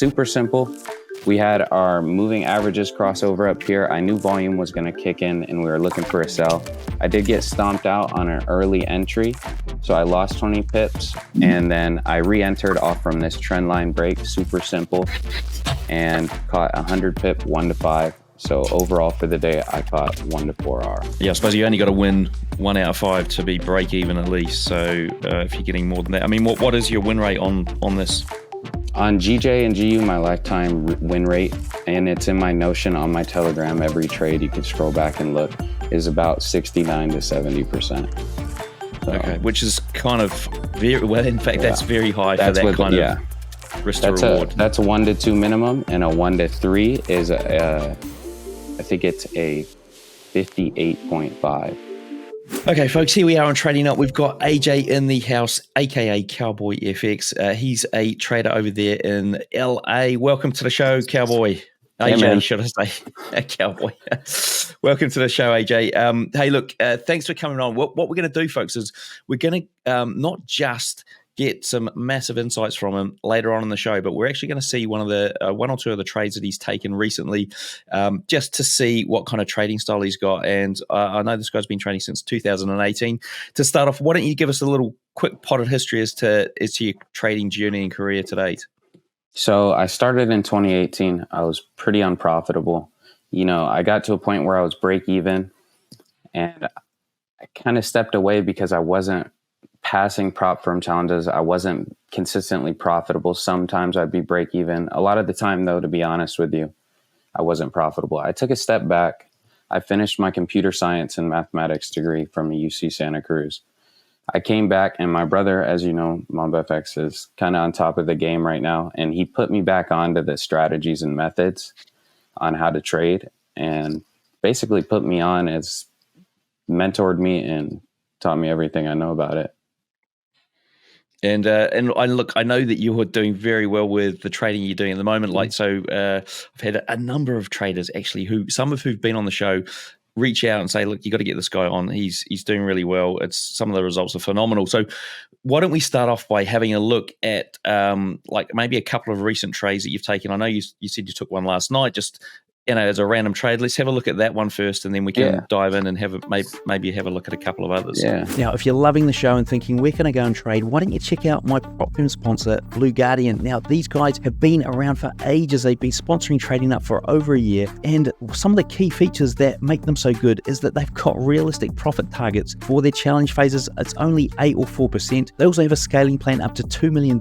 super simple. We had our moving averages crossover up here. I knew volume was going to kick in and we were looking for a sell. I did get stomped out on an early entry, so I lost 20 pips, and then I re-entered off from this trend line break, super simple, and caught 100 pip 1 to 5. So overall for the day, I caught 1 to 4R. Yeah, I suppose you only got to win 1 out of 5 to be break even at least. So if you're getting more than that, I mean, what is your win rate on this? On GJ and GU, my lifetime win rate, and it's in my Notion on my Telegram, every trade, you can scroll back and look, is about 69 to 70%. So, okay, which is kind of very, well, in fact, that's very high for that kind of risk to reward. That's a 1 to 2 minimum, and a 1 to 3 is, I think it's a 58.5. Okay, folks, here we are on Trading Up. We've got AJ in the house, aka CowboyFX. He's a trader over there in LA. Welcome to the show, Cowboy. AJ, should I say? Cowboy. Welcome to the show, AJ. Hey, look, thanks for coming on. What we're going to do, folks, is we're going to not just get some massive insights from him later on in the show, but we're actually going to see one or two of the trades that he's taken recently, just to see what kind of trading style he's got. And I know this guy's been trading since 2018. To start off, why don't you give us a little quick potted history as to your trading journey and career to date? So I started in 2018. I was pretty unprofitable. You know, I got to a point where I was break even, and I kind of stepped away because I wasn't passing prop firm challenges. I wasn't consistently profitable. Sometimes I'd be break even. A lot of the time, though, to be honest with you, I wasn't profitable. I took a step back. I finished my computer science and mathematics degree from UC Santa Cruz. I came back, and my brother, as you know, CowboyFX, is kind of on top of the game right now, and he put me back onto the strategies and methods on how to trade, and basically put me on, as mentored me and taught me everything I know about it. And I know that you are doing very well with the trading you're doing at the moment. I've had a number of traders actually who've been on the show reach out and say, look, you got to get this guy on. He's doing really well. Some of the results are phenomenal. So why don't we start off by having a look at maybe a couple of recent trades that you've taken. I know you said you took one last night, just as a random trade. Let's have a look at that one first, and then we can dive in and maybe have a look at a couple of others. Yeah. Now, if you're loving the show and thinking, where can I go and trade? Why don't you check out my prop firm sponsor, Blue Guardian. Now, these guys have been around for ages. They've been sponsoring Trading Up for over a year. And some of the key features that make them so good is that they've got realistic profit targets for their challenge phases. It's only 8 or 4%. They also have a scaling plan up to $2 million,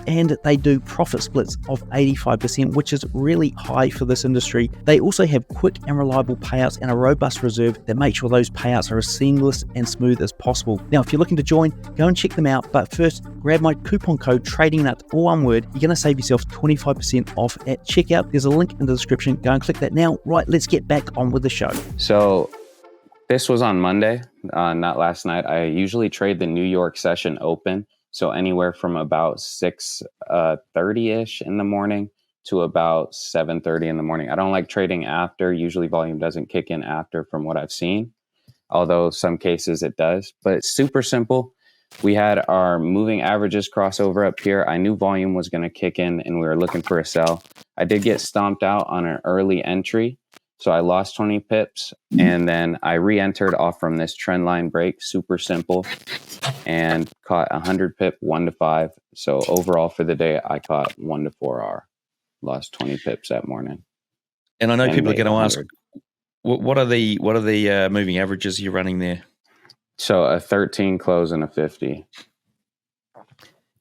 and they do profit splits of 85%, which is really high for this industry. They also have quick and reliable payouts and a robust reserve that make sure those payouts are as seamless and smooth as possible. Now, if you're looking to join, go and check them out. But first, grab my coupon code TradingNut, all one word. You're going to save yourself 25% off at checkout. There's a link in the description. Go and click that now. Right, let's get back on with the show. So this was on Monday, not last night. I usually trade the New York session open. So anywhere from about 6:30-ish in the morning to about 7:30 in the morning. I don't like trading after. Usually volume doesn't kick in after from what I've seen, although some cases it does. But it's super simple. We had our moving averages crossover up here. I knew volume was going to kick in and we were looking for a sell. I did get stomped out on an early entry, so I lost 20 pips, and then I re-entered off from this trend line break, super simple, and caught 100 pip 1 to 5. So overall for the day, I caught 1 to 4R. Lost 20 pips that morning. And I know people are going to ask, what are the moving averages you're running there? So a 13 close and a 50.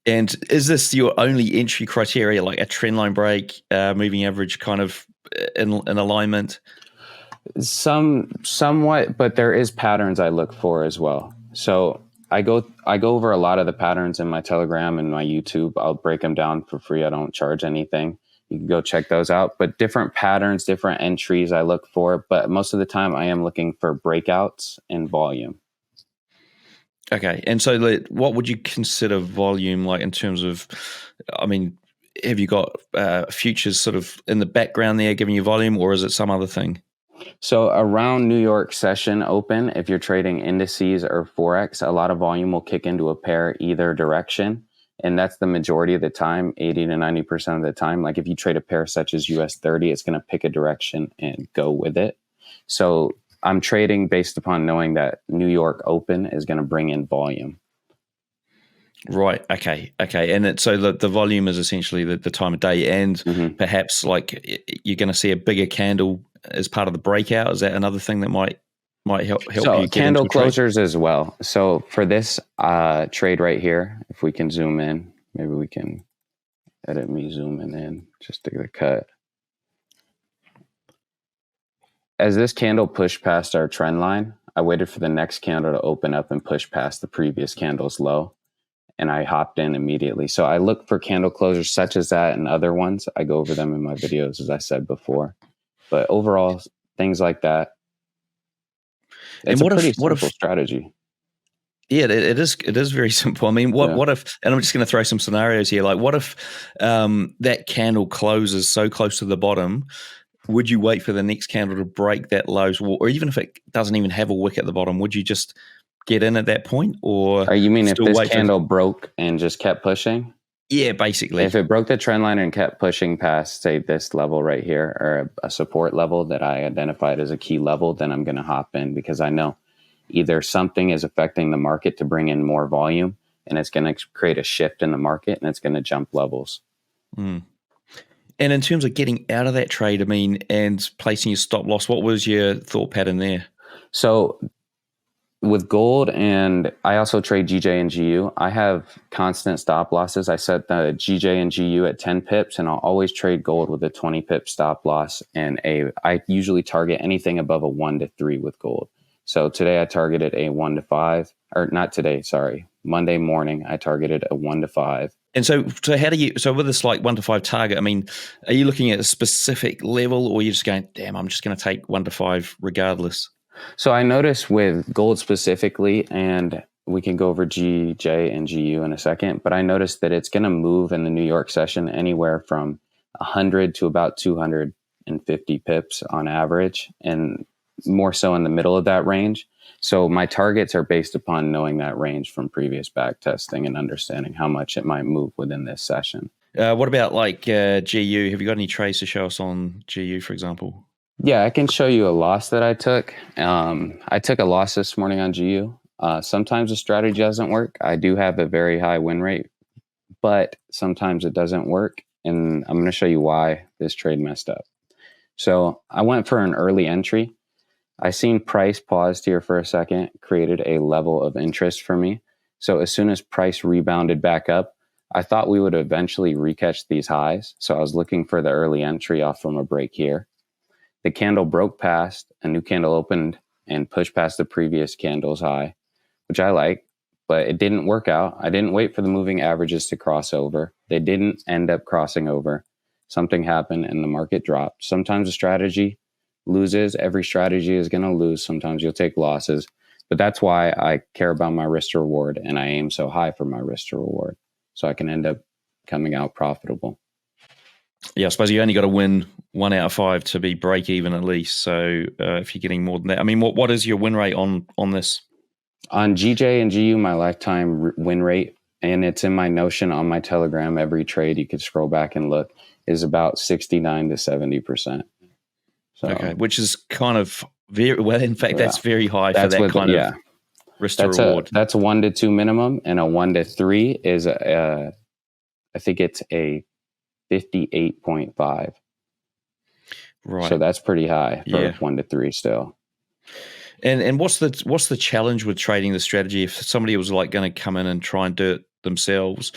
And is this your only entry criteria, like a trend line break, moving average kind of in alignment? Somewhat, but there is patterns I look for as well. So I go over a lot of the patterns in my Telegram and my YouTube. I'll break them down for free. I don't charge anything. You can go check those out. But different patterns, different entries I look for. But most of the time I am looking for breakouts and volume. Okay. And so what would you consider volume like in terms of, I mean, have you got futures sort of in the background there giving you volume, or is it some other thing? So around New York session open, if you're trading indices or Forex, a lot of volume will kick into a pair either direction. And that's the majority of the time, 80 to 90% of the time. Like if you trade a pair such as US 30, it's going to pick a direction and go with it. So I'm trading based upon knowing that New York Open is going to bring in volume. Right. Okay. And so the volume is essentially the time of day, and perhaps like you're going to see a bigger candle as part of the breakout. Is that another thing that might help so you get candle into a trade? closures as well. So for this trade right here, if we can zoom in, maybe we can edit me zooming in just to get a cut. As this candle pushed past our trend line, I waited for the next candle to open up and push past the previous candle's low, and I hopped in immediately. So I look for candle closures such as that and other ones. I go over them in my videos, as I said before. But overall, things like that, it's a pretty simple strategy. Yeah, it is very simple. I mean, what if, and I'm just going to throw some scenarios here, like what if that candle closes so close to the bottom, would you wait for the next candle to break that low? Or even if it doesn't even have a wick at the bottom, would you just get in at that point? Or you mean if this candle broke and just kept pushing? Yeah, basically. If it broke the trend line and kept pushing past, say, this level right here, or a support level that I identified as a key level, then I'm going to hop in, because I know either something is affecting the market to bring in more volume, and it's going to create a shift in the market, and it's going to jump levels. And in terms of getting out of that trade, I mean, and placing your stop loss, what was your thought pattern there? So with gold, and I also trade GJ and GU, I have constant stop losses. I set the GJ and GU at 10 pips, and I'll always trade gold with a 20 pip stop loss. And I usually target anything above a 1 to 3 with gold. So today I targeted a 1 to 5, or not today, sorry. Monday morning, I targeted a 1 to 5. And so how do you, so with this like 1 to 5 target, I mean, are you looking at a specific level, or are you just going, damn, I'm just going to take 1 to 5 regardless? So I noticed with gold specifically, and we can go over GJ and GU in a second, but I noticed that it's going to move in the New York session anywhere from 100 to about 250 pips on average, and more so in the middle of that range. So my targets are based upon knowing that range from previous back testing and understanding how much it might move within this session. What about like GU? Have you got any trades to show us on GU, for example? Yeah, I can show you a loss that I took. I took a loss this morning on GU. Sometimes the strategy doesn't work. I do have a very high win rate, but sometimes it doesn't work. And I'm going to show you why this trade messed up. So I went for an early entry. I seen price paused here for a second, created a level of interest for me. So as soon as price rebounded back up, I thought we would eventually recatch these highs. So I was looking for the early entry off from a break here. The candle broke past, a new candle opened and pushed past the previous candle's high, which I like, but it didn't work out. I didn't wait for the moving averages to cross over. They didn't end up crossing over. Something happened and the market dropped. Sometimes a strategy loses. Every strategy is going to lose. Sometimes you'll take losses, but that's why I care about my risk to reward, and I aim so high for my risk to reward so I can end up coming out profitable. Yeah, I suppose you only got to win 1 out of 5 to be break even at least. So if you're getting more than that, I mean, what is your win rate on this? On GJ and GU, my lifetime win rate, and it's in my Notion on my Telegram, every trade, you could scroll back and look, is about 69 to 70%. So, okay, which is kind of very well. In fact, that's very high for that kind of risk to reward. That's 1 to 2 minimum, and a 1 to 3 is I think it's a 58.5. Right. So that's pretty high for 1 to 3 still. And what's the challenge with trading the strategy? If somebody was like going to come in and try and do it themselves,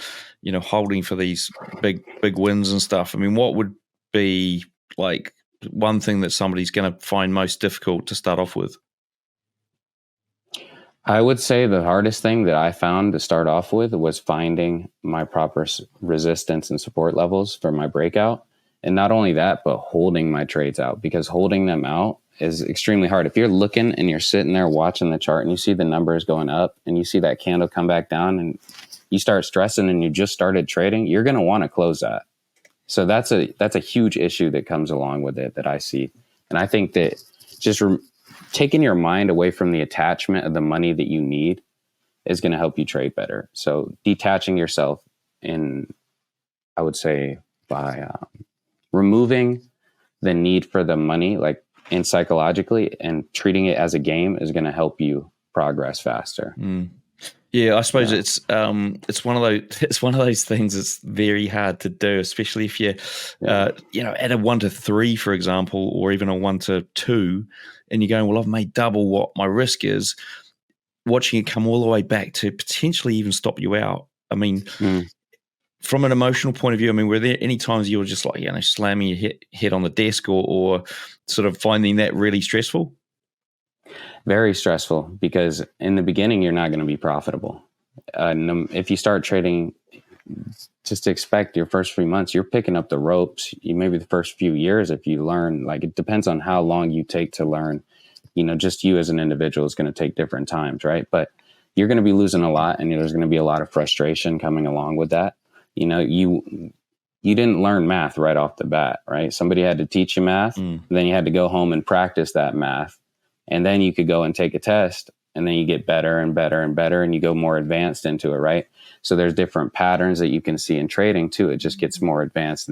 holding for these big wins and stuff. I mean, what would be like one thing that somebody's going to find most difficult to start off with? I would say the hardest thing that I found to start off with was finding my proper resistance and support levels for my breakout. And not only that, but holding my trades out, because holding them out is extremely hard. If you're looking and you're sitting there watching the chart and you see the numbers going up and you see that candle come back down and you start stressing and you just started trading, you're going to want to close that. So that's a huge issue that comes along with it that I see. And I think that just taking your mind away from the attachment of the money that you need is going to help you trade better. So detaching yourself I would say by removing the need for the money, like in psychologically, and treating it as a game is going to help you progress faster. Yeah, I suppose it's one of those things that's very hard to do, especially if you're at a 1 to 3, for example, or even a 1 to 2, and you're going, well, I've made double what my risk is. Watching it come all the way back to potentially even stop you out. I mean, from an emotional point of view, I mean, were there any times you were just like, slamming your head on the desk or sort of finding that really stressful? Very stressful, because in the beginning, you're not going to be profitable. If you start trading, just expect your first 3 months, you're picking up the ropes. Maybe the first few years, if you learn, like it depends on how long you take to learn. Just you as an individual is going to take different times, right? But you're going to be losing a lot, and there's going to be a lot of frustration coming along with that. You didn't learn math right off the bat, right? Somebody had to teach you math, then you had to go home and practice that math. And then you could go and take a test, and then you get better and better and better, and you go more advanced into it, right? So there's different patterns that you can see in trading too. It just gets more advanced.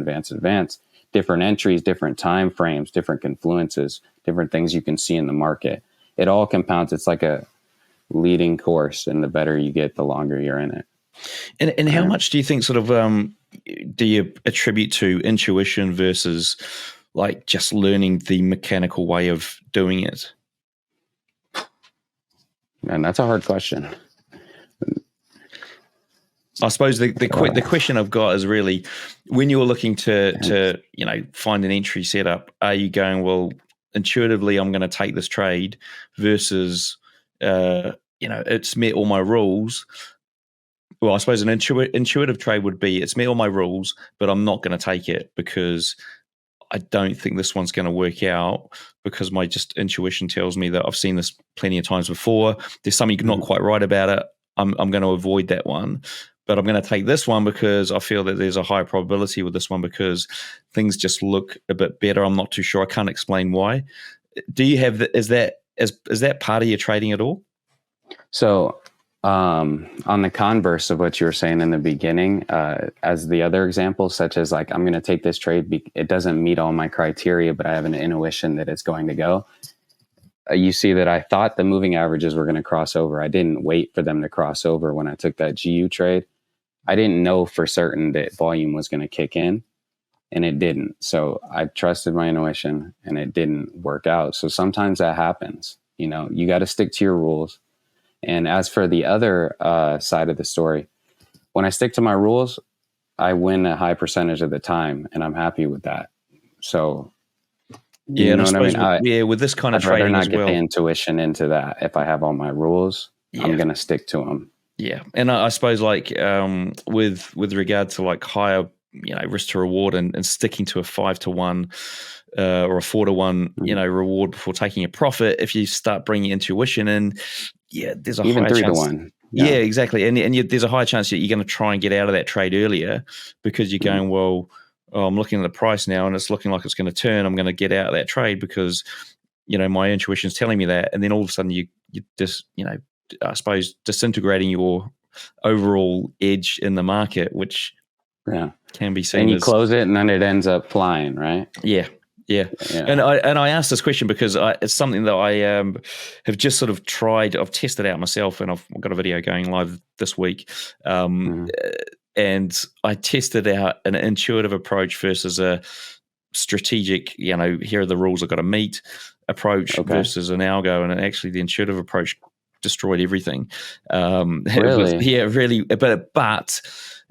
Different entries, different time frames, different confluences, different things you can see in the market. It all compounds. It's like a leading course, and the better you get, the longer you're in it. And how much do you think sort of do you attribute to intuition versus like just learning the mechanical way of doing it? Man, that's a hard question. I suppose the question I've got is really, when you're looking to find an entry setup, are you going, well, intuitively I'm going to take this trade versus it's met all my rules? Well, I suppose an intuitive trade would be, it's met all my rules, but I'm not going to take it because I don't think this one's going to work out, because my just intuition tells me that I've seen this plenty of times before. There's something not quite right about it. I'm going to avoid that one, but I'm going to take this one because I feel that there's a higher probability with this one because things just look a bit better. I'm not too sure. I can't explain why. Do you have is that part of your trading at all? So on the converse of what you were saying in the beginning, as the other example, such as like, I'm going to take this trade, it doesn't meet all my criteria, but I have an intuition that it's going to go. You see that I thought the moving averages were going to cross over. I didn't wait for them to cross over when I took that GU trade. I didn't know for certain that volume was going to kick in, and it didn't. So I trusted my intuition, and it didn't work out. So sometimes that happens. You got to stick to your rules. And as for the other side of the story, when I stick to my rules, I win a high percentage of the time, and I'm happy with that. So, you know what I mean? With this kind of trading, I'd rather not as get well, the intuition into that. If I have all my rules, I'm going to stick to them. Yeah, and I suppose like with regard to like higher risk to reward and sticking to a 5 to 1 or a 4 to 1 reward before taking a profit, if you start bringing intuition in. Yeah, there's a even high 3 chance, to 1. Yeah, exactly. And there's a high chance that you're going to try and get out of that trade earlier because you're going, well, I'm looking at the price now and it's looking like it's going to turn. I'm going to get out of that trade because, my intuition's telling me that. And then all of a sudden you just, I suppose, disintegrating your overall edge in the market, which can be seen and you as, close it and then it ends up flying, right? Yeah. And I asked this question because it's something that I have just sort of tried. I've tested out myself, and I've got a video going live this week. And I tested out an intuitive approach versus a strategic, here are the rules I've got to meet approach versus an algo. And actually the intuitive approach destroyed everything. Really? Really. But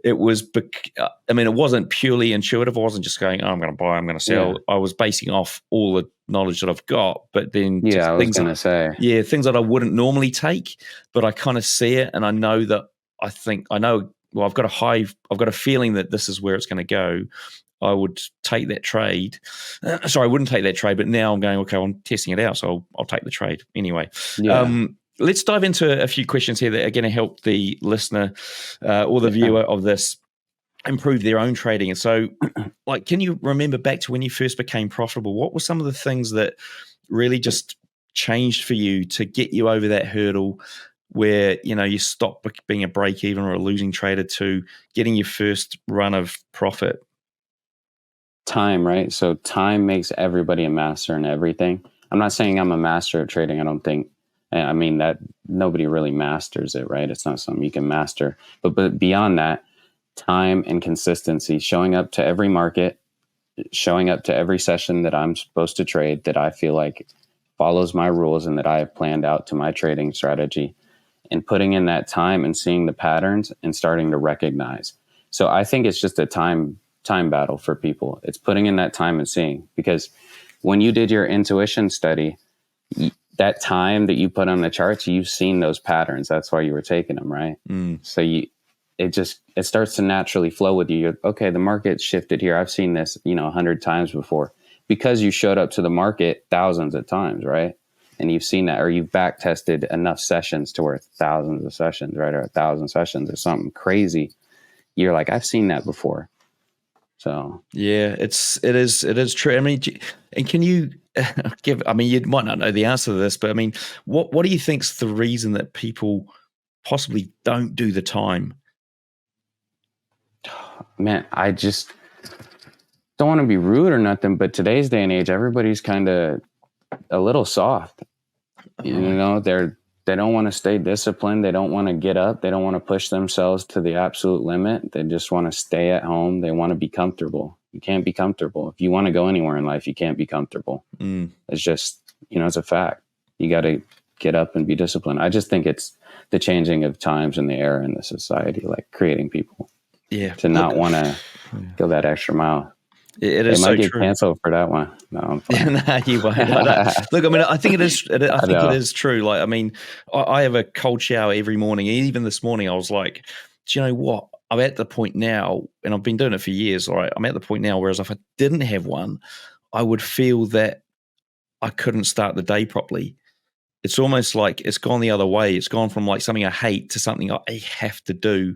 it was, it wasn't purely intuitive. I wasn't just going, I'm going to buy, I'm going to sell. I was basing off all the knowledge that I've got, but then I was going to say, things that I wouldn't normally take, but I kind of see it. And I know that I've got a feeling that this is where it's going to go. I would take that trade. Sorry, I wouldn't take that trade, but now I'm going, okay, I'm testing it out. So I'll take the trade anyway. Let's dive into a few questions here that are going to help the listener or the viewer of this improve their own trading. And so, can you remember back to when you first became profitable? What were some of the things that really just changed for you to get you over that hurdle? where, you stop being a break even or a losing trader to getting your first run of profit? Time, right? So time makes everybody a master in everything. I'm not saying I'm a master at trading. I don't think, I mean, that nobody really masters it, right? It's not something you can master. But beyond that, time and consistency, showing up to every market, showing up to every session that I'm supposed to trade, that I feel like follows my rules and that I have planned out to my trading strategy, and putting in that time and seeing the patterns and starting to recognize. So I think it's just a time battle for people. It's putting in that time and seeing, because when you did your intuition study, that time that you put on the charts, you've seen those patterns. That's why you were taking them, right? So it starts to naturally flow with you. You're, okay, the market shifted here. I've seen this, 100 times before, because you showed up to the market thousands of times, right? And you've seen that, or you've back tested enough sessions to where thousands of sessions, right? Or 1,000 sessions or something crazy. You're like, I've seen that before. So yeah, it is true. I mean, and can you give? I mean, you might not know the answer to this, but I mean, what do you think's the reason that people possibly don't do the time? Man, I just don't want to be rude or nothing, but today's day and age, everybody's kind of a little soft. They don't want to stay disciplined. They don't want to get up. They don't want to push themselves to the absolute limit. They just want to stay at home. They want to be comfortable. You can't be comfortable. If you want to go anywhere in life, you can't be comfortable. It's just, it's a fact. You got to get up and be disciplined. I just think it's the changing of times and the era in the society, like creating people to not want to go that extra mile. It is so true. They might get canceled for that one. No, you won't. Look, I mean, I think it is. I think it is true. Like, I mean, I have a cold shower every morning. Even this morning, I was like, do you know what? I'm at the point now, and I've been doing it for years. All right, I'm at the point now. Whereas if I didn't have one, I would feel that I couldn't start the day properly. It's almost like it's gone the other way. It's gone from like something I hate to something I have to do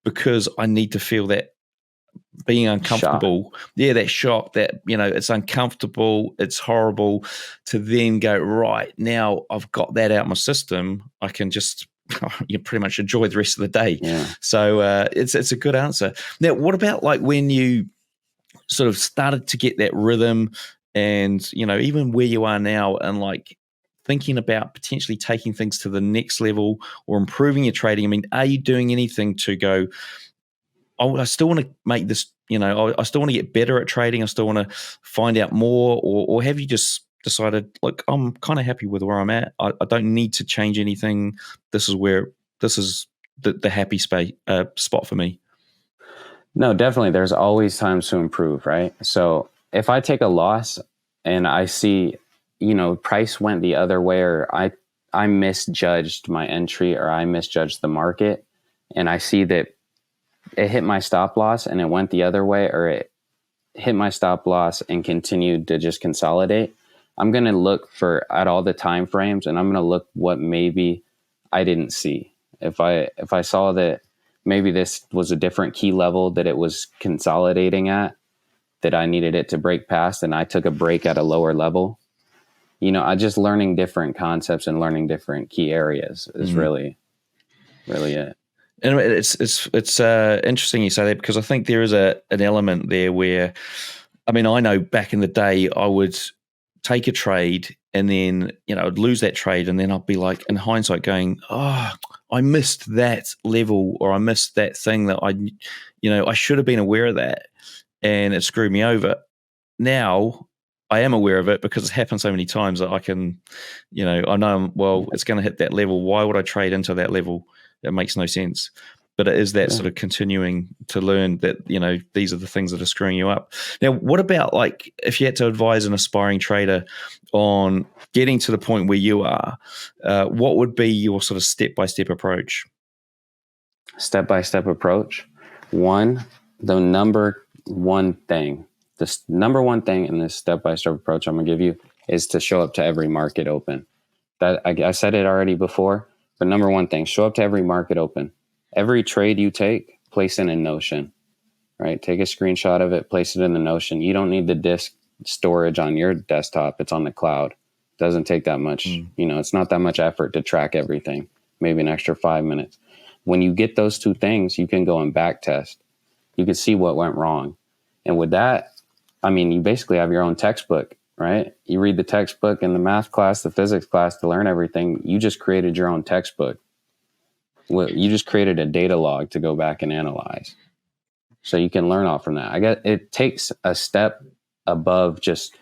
because I need to feel that being uncomfortable. Shock. Yeah, that shock, that, it's uncomfortable, it's horrible, to then go, right, now I've got that out of my system, I can just you pretty much enjoy the rest of the day. Yeah. So it's a good answer. Now, what about like when you sort of started to get that rhythm and, even where you are now and like thinking about potentially taking things to the next level or improving your trading? I mean, are you doing anything to go, I still want to make this, I still want to get better at trading. I still want to find out more, or have you just decided, look, I'm kind of happy with where I'm at. I don't need to change anything. This is the happy spot for me. No, definitely. There's always times to improve, right? So if I take a loss and I see, price went the other way, or I misjudged my entry, or I misjudged the market, and I see that it hit my stop loss and it went the other way, or it hit my stop loss and continued to just consolidate, I'm going to look at all the time frames, and I'm going to look what maybe I didn't see. If I saw that maybe this was a different key level that it was consolidating at, that I needed it to break past, and I took a break at a lower level, I just learning different concepts and learning different key areas is really, really it. And it's interesting you say that, because I think there is an element there where, I mean, I know back in the day I would take a trade and then, I'd lose that trade, and then I'd be like, in hindsight, going, oh, I missed that level, or I missed that thing that I should have been aware of that, and it screwed me over. Now I am aware of it because it's happened so many times that I can, I know, well, it's going to hit that level. Why would I trade into that level? It makes no sense. But it is that sort of continuing to learn that, these are the things that are screwing you up. Now, what about like if you had to advise an aspiring trader on getting to the point where you are, what would be your sort of step-by-step approach? Step-by-step approach. The number one thing in this step-by-step approach I'm going to give you is to show up to every market open. That I said it already before. But number one thing, show up to every market open. Every trade you take, place it in Notion, right? Take a screenshot of it, place it in the Notion. You don't need the disk storage on your desktop. It's on the cloud. It doesn't take that much, it's not that much effort to track everything. maybe an extra 5 minutes. When you get those two things, you can go and back test. You can see what went wrong. And with that, I mean, you basically have your own textbook, right? You read the textbook in the math class, the physics class to learn everything. You just created your own textbook. You just created a data log to go back and analyze. So you can learn off from that. I guess it takes a step above just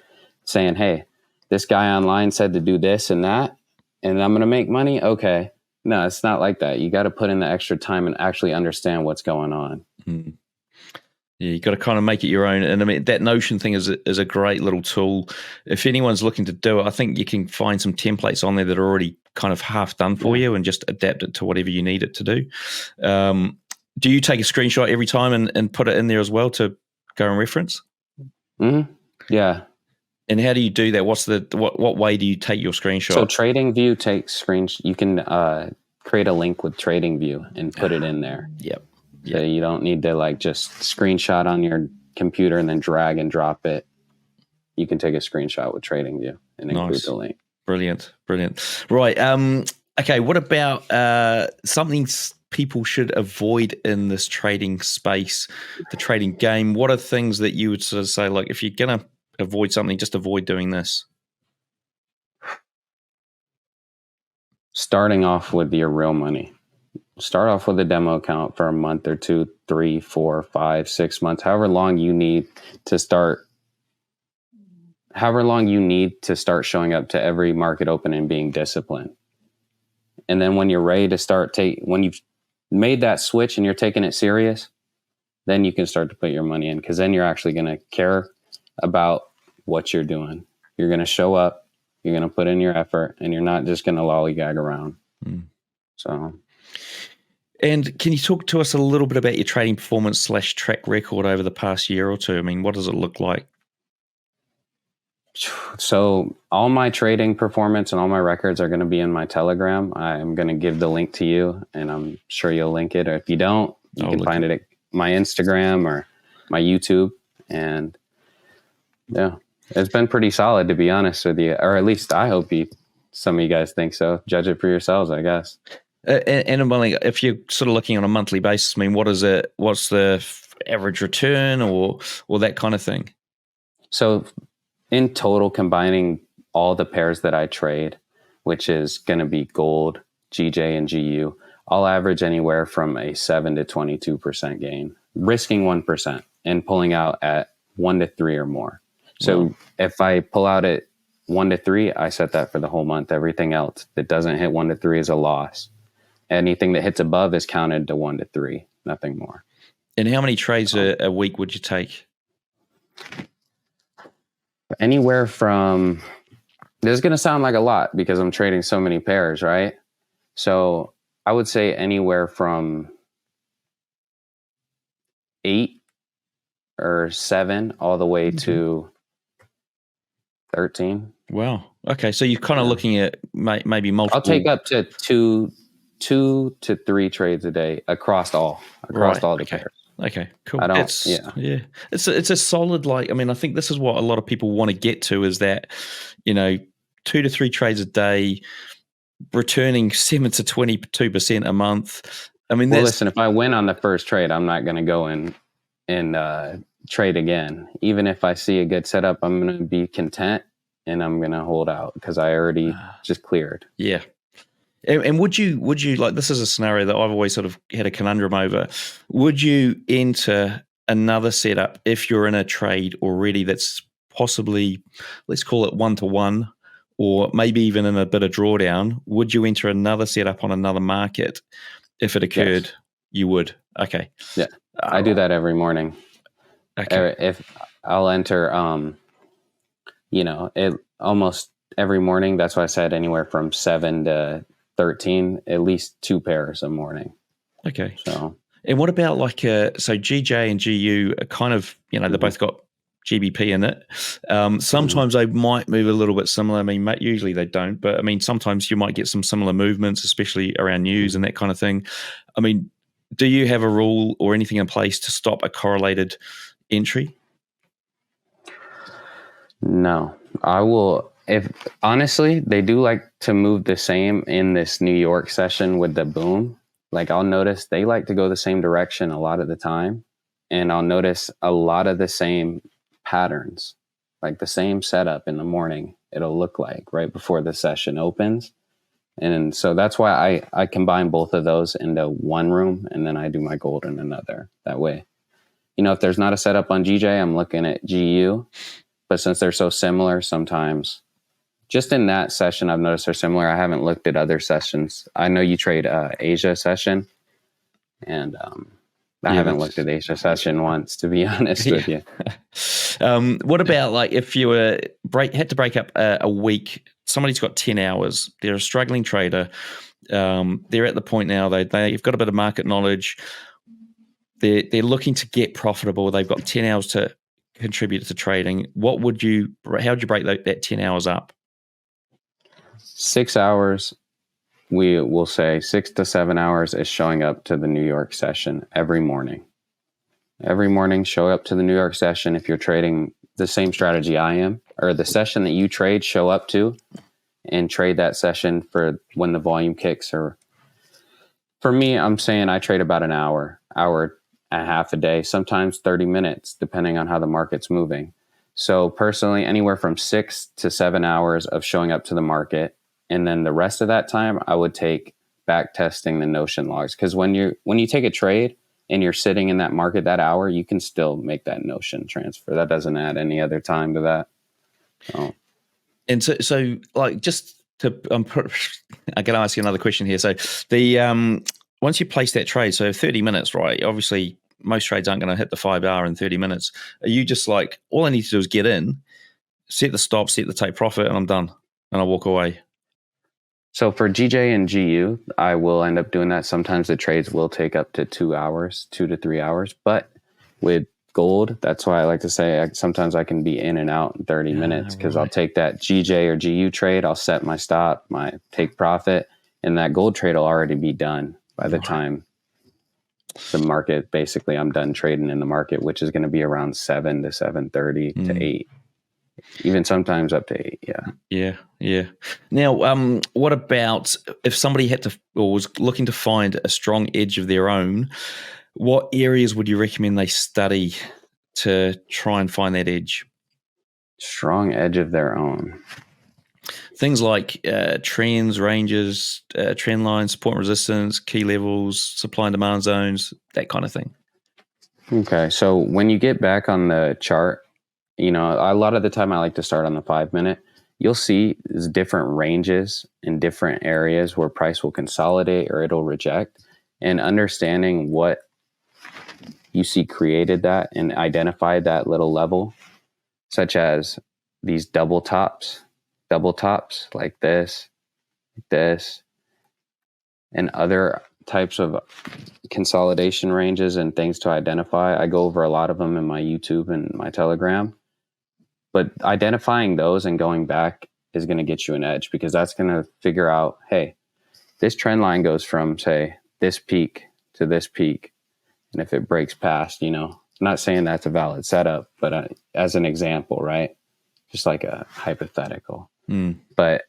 saying, hey, this guy online said to do this and that, and I'm going to make money. Okay. No, it's not like that. You got to put in the extra time and actually understand what's going on. Mm. Yeah, you got to kind of make it your own. And I mean, that Notion thing is a great little tool. If anyone's looking to do it, I think you can find some templates on there that are already kind of half done for you and just adapt it to whatever you need it to do. Do you take a screenshot every time and put it in there as well to go and reference? Mm-hmm. Yeah. And how do you do that? What way do you take your screenshot? So TradingView takes screenshots. You can create a link with TradingView and put it in there. Yep. So you don't need to like just screenshot on your computer and then drag and drop it. You can take a screenshot with TradingView and include the link. Brilliant. Right. Okay. What about something people should avoid in this trading space, the trading game? What are things that you would sort of say, like, if you're going to avoid something, just avoid doing this? Starting off with your real money. Start off with a demo account for a month or 2, 3, 4, 5, 6 months, however long you need to start showing up to every market open and being disciplined. And then when you're ready to when you've made that switch and you're taking it serious, then you can start to put your money in, because then you're actually going to care about what you're doing. You're going to show up, you're going to put in your effort, and you're not just going to lollygag around. So. And can you talk to us a little bit about your trading performance / track record over the past year or two? I mean, what does it look like? So all my trading performance and all my records are going to be in my Telegram. I'm going to give the link to you, and I'm sure you'll link it. Or if you don't, you can find it at my Instagram or my YouTube. And yeah, it's been pretty solid, to be honest with you. Or at least I hope some of you guys think so. Judge it for yourselves, I guess. And if you're sort of looking on a monthly basis, I mean, what's the average return or that kind of thing? So in total, combining all the pairs that I trade, which is going to be gold, GJ, and GU, I'll average anywhere from a 7 to 22% gain, risking 1% and pulling out at 1 to 3 or more. So if I pull out at 1 to 3, I set that for the whole month. Everything else that doesn't hit 1 to 3 is a loss. Anything that hits above is counted to 1 to 3, nothing more. And how many trades a week would you take? Anywhere from, this is going to sound like a lot because I'm trading so many pairs, right? So I would say anywhere from 8 or 7 all the way to 13. Wow. Okay. So you're kind of looking at maybe multiple. I'll take up to 2 to 3 trades a day across all the pairs. Okay, cool. It's a solid, like, I mean, I think this is what a lot of people want to get to, is that, 2 to 3 trades a day, returning 7 to 22% a month. I mean, listen, if I win on the first trade, I'm not going to go and trade again. Even if I see a good setup, I'm going to be content and I'm going to hold out because I already just cleared. Yeah. And would you like, this is a scenario that I've always sort of had a conundrum over. Would you enter another setup if you're in a trade already that's possibly, let's call it 1-to-1, or maybe even in a bit of drawdown? Would you enter another setup on another market if it occurred? Yes. You would. Okay. Yeah, I do that every morning. Okay. If I'll enter, almost every morning. That's why I said anywhere from 7 to 13, at least 2 pairs a morning. Okay. So, and what about so GJ and GU are kind of, they both got GBP in it. Sometimes they might move a little bit similar. I mean, usually they don't, but I mean, sometimes you might get some similar movements, especially around news and that kind of thing. I mean, do you have a rule or anything in place to stop a correlated entry? No, I will If honestly, they do like to move the same in this New York session with the boom. Like I'll notice they like to go the same direction a lot of the time. And I'll notice a lot of the same patterns, like the same setup in the morning. It'll look like right before the session opens. And so that's why I combine both of those into one room, and then I do my gold in another. That way, if there's not a setup on GJ, I'm looking at GU. But since they're so similar, sometimes just in that session, I've noticed they're similar. I haven't looked at other sessions. I know you trade Asia session, and I haven't looked at Asia session once, to be honest with you. What about like if you had to break up a week? Somebody's got 10 hours. They're a struggling trader. They're at the point now they've got a bit of market knowledge. They're looking to get profitable. They've got 10 hours to contribute to trading. How would you break that 10 hours up? 6 hours. We will say 6 to 7 hours is showing up to the New York session every morning. Every morning, show up to the New York session. If you're trading the same strategy I am, or the session that you trade, show up to and trade that session for when the volume kicks. Or for me, I'm saying I trade about an hour and a half a day, sometimes 30 minutes, depending on how the market's moving. So personally, anywhere from 6 to 7 hours of showing up to the market. And then the rest of that time, I would take back testing the Notion logs. Because when you take a trade and you're sitting in that market that hour, you can still make that Notion transfer. That doesn't add any other time to that. Oh. And so like just to, I'm going to ask you another question here. So the once you place that trade, so 30 minutes, right? Obviously, most trades aren't going to hit the 5 hour in 30 minutes. Are you just like, all I need to do is get in, set the stop, set the take profit, and I'm done, and I walk away? So for GJ and GU, I will end up doing that. Sometimes the trades will take up to 2 hours, 2 to 3 hours. But with gold, that's why I like to say sometimes I can be in and out in 30 minutes because I'll take that GJ or GU trade. I'll set my stop, my take profit, and that gold trade will already be done by the time the market, basically I'm done trading in the market, which is going to be around 7 to 7:30 to 8. Even sometimes up to 8, Yeah. Now, what about if somebody had to or was looking to find a strong edge of their own? What areas would you recommend they study to try and find that edge? Strong edge of their own. Things like trends, ranges, trend lines, support and resistance, key levels, supply and demand zones, that kind of thing. Okay, so when you get back on the chart, a lot of the time I like to start on the 5 minute. You'll see there's different ranges in different areas where price will consolidate or it'll reject. And understanding what you see created that and identified that little level, such as these double tops like this, and other types of consolidation ranges and things to identify. I go over a lot of them in my YouTube and my Telegram. But identifying those and going back is going to get you an edge because that's going to figure out, hey, this trend line goes from, say, this peak to this peak. And if it breaks past, I'm not saying that's a valid setup, but as an example, right? Just like a hypothetical. But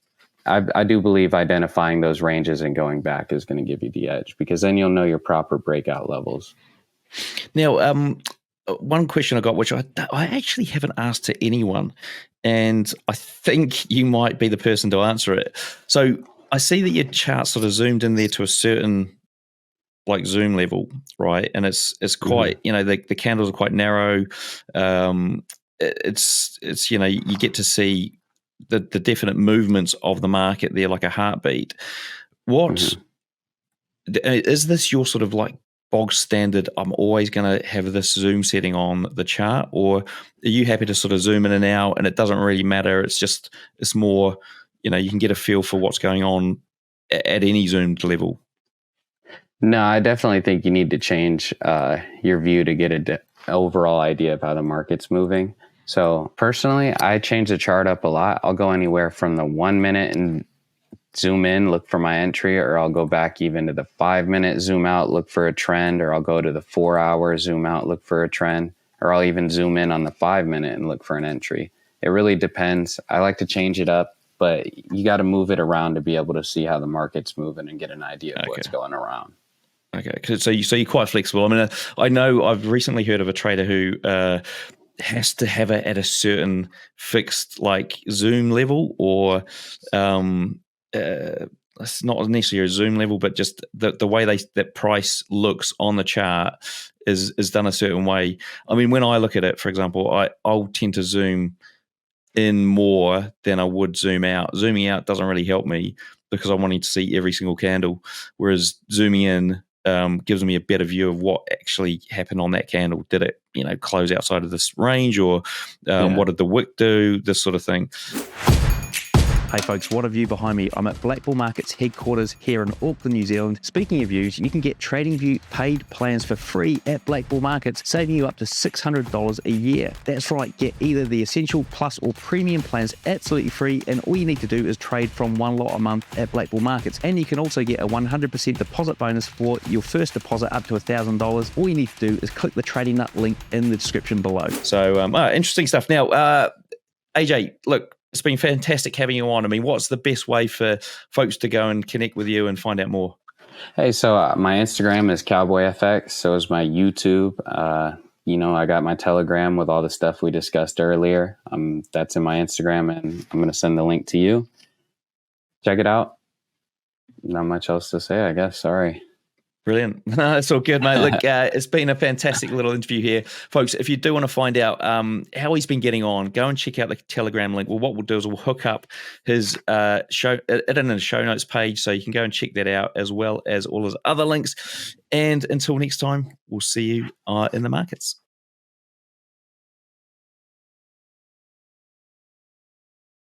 I do believe identifying those ranges and going back is going to give you the edge because then you'll know your proper breakout levels. Now, one question I got, which I actually haven't asked to anyone, and I think you might be the person to answer it. So I see that your chart sort of zoomed in there to a certain like zoom level, right? And it's quite, the candles are quite narrow. It's you get to see the definite movements of the market there like a heartbeat. What is this your sort of like bog standard, I'm always going to have this zoom setting on the chart, or are you happy to sort of zoom in and out and it doesn't really matter? It's more, you can get a feel for what's going on at any zoomed level. No, I definitely think you need to change your view to get an overall idea of how the market's moving. So personally, I change the chart up a lot. I'll go anywhere from the 1 minute and zoom in, look for my entry, or I'll go back even to the 5 minute, zoom out, look for a trend, or I'll go to the 4 hour, zoom out, look for a trend, or I'll even zoom in on the 5 minute and look for an entry. it really depends. I like to change it up, but you got to move it around to be able to see how the market's moving and get an idea of what's going around. Okay, so you're quite flexible. I mean, I know I've recently heard of a trader who has to have it at a certain fixed like zoom level, or it's not necessarily a zoom level, but just the way that price looks on the chart is done a certain way. I mean, when I look at it, for example, I'll tend to zoom in more than I would zoom out. Zooming out doesn't really help me because I'm wanting to see every single candle, whereas zooming in gives me a better view of what actually happened on that candle. Did it, close outside of this range, or what did the wick do? This sort of thing. Hey folks, what a view behind me. I'm at Black Bull Markets headquarters here in Auckland, New Zealand. Speaking of views, you can get TradingView paid plans for free at Black Bull Markets, saving you up to $600 a year. That's right, get either the Essential, Plus or Premium plans absolutely free, and all you need to do is trade from one lot a month at Black Bull Markets. And you can also get a 100% deposit bonus for your first deposit up to $1,000. All you need to do is click the Trading Nut link in the description below. So, interesting stuff. Now, AJ, look, it's been fantastic having you on. I mean, what's the best way for folks to go and connect with you and find out more? Hey, so my Instagram is CowboyFX. So is my YouTube. I got my Telegram with all the stuff we discussed earlier. That's in my Instagram, and I'm going to send the link to you. Check it out. Not much else to say, I guess. Sorry. Brilliant. No, that's all good, mate. Look, it's been a fantastic little interview here. Folks, if you do want to find out how he's been getting on, go and check out the Telegram link. Well, what we'll do is we'll hook up his show in the show notes page, so you can go and check that out, as well as all his other links. And until next time, we'll see you in the markets.